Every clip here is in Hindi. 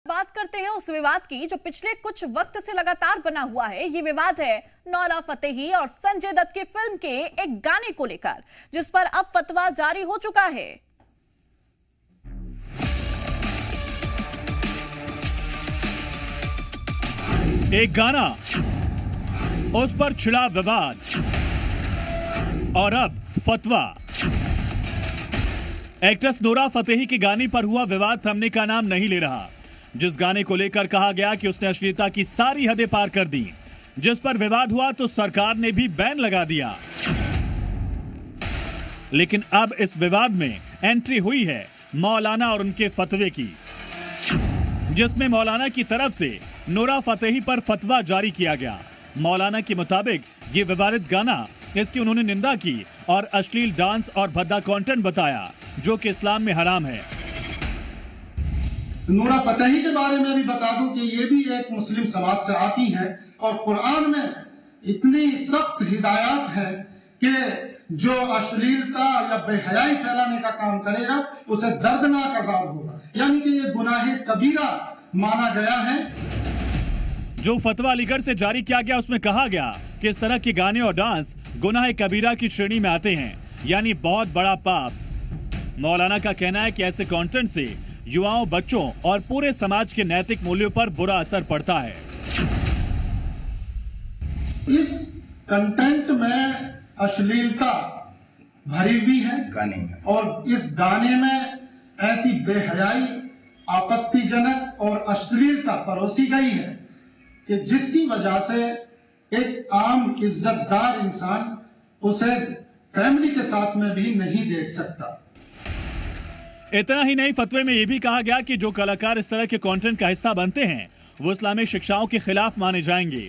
बात करते हैं उस विवाद की जो पिछले कुछ वक्त से लगातार बना हुआ है। ये विवाद है नौरा फतेही और संजय दत्त की फिल्म के एक गाने को लेकर, जिस पर अब फतवा जारी हो चुका है। एक गाना, उस पर छिड़ा विवाद और अब फतवा। एक्ट्रेस नौरा फतेही के गाने पर हुआ विवाद थमने का नाम नहीं ले रहा। जिस गाने को लेकर कहा गया कि उसने अश्लीलता की सारी हदें पार कर दी, जिस पर विवाद हुआ तो सरकार ने भी बैन लगा दिया। लेकिन अब इस विवाद में एंट्री हुई है मौलाना और उनके फतवे की, जिसमें मौलाना की तरफ से नौरा फतेही पर फतवा जारी किया गया। मौलाना के मुताबिक ये विवादित गाना, इसकी उन्होंने निंदा की और अश्लील डांस और भद्दा कंटेंट बताया, जो कि इस्लाम में हराम है। नौरा फतेही के बारे में भी बता दूं कि ये भी एक मुस्लिम समाज से आती है और कुरान में इतनी सख्त हिदायत है कि जो अश्लीलता या बेहयाई फैलाने का काम करेगा उसे दर्दनाक अज़ाब होगा, यानी कि ये गुनाह कबीरा माना गया है। जो फतवा अलीगढ़ से जारी किया गया उसमें कहा गया कि इस तरह के गाने और डांस गुनाह कबीरा की श्रेणी में आते हैं, यानी बहुत बड़ा पाप। मौलाना का कहना है कि ऐसे कंटेंट से युवाओं, बच्चों और पूरे समाज के नैतिक मूल्यों पर बुरा असर पड़ता है। इस कंटेंट में अश्लीलता भरी हुई है गाने में, और इस गाने में ऐसी बेहयाई, आपत्तिजनक और अश्लीलता परोसी गई है कि जिसकी वजह से एक आम इज्जतदार इंसान उसे फैमिली के साथ में भी नहीं देख सकता। इतना ही नहीं, फतवे में यह भी कहा गया कि जो कलाकार इस तरह के कंटेंट का हिस्सा बनते हैं वो इस्लामिक शिक्षाओं के खिलाफ माने जाएंगे।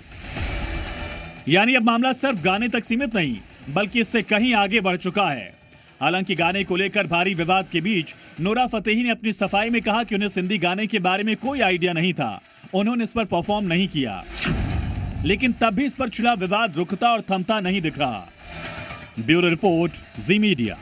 यानी अब मामला सिर्फ गाने तक सीमित नहीं, बल्कि इससे कहीं आगे बढ़ चुका है। हालांकि गाने को लेकर भारी विवाद के बीच नौरा फतेही ने अपनी सफाई में कहा कि उन्हें सिंधी गाने के बारे में कोई आइडिया नहीं था, उन्होंने इस पर परफॉर्म नहीं किया। लेकिन तब भी इस पर छिड़ा विवाद रुकता और थमता नहीं दिख रहा। ब्यूरो रिपोर्ट, जी मीडिया।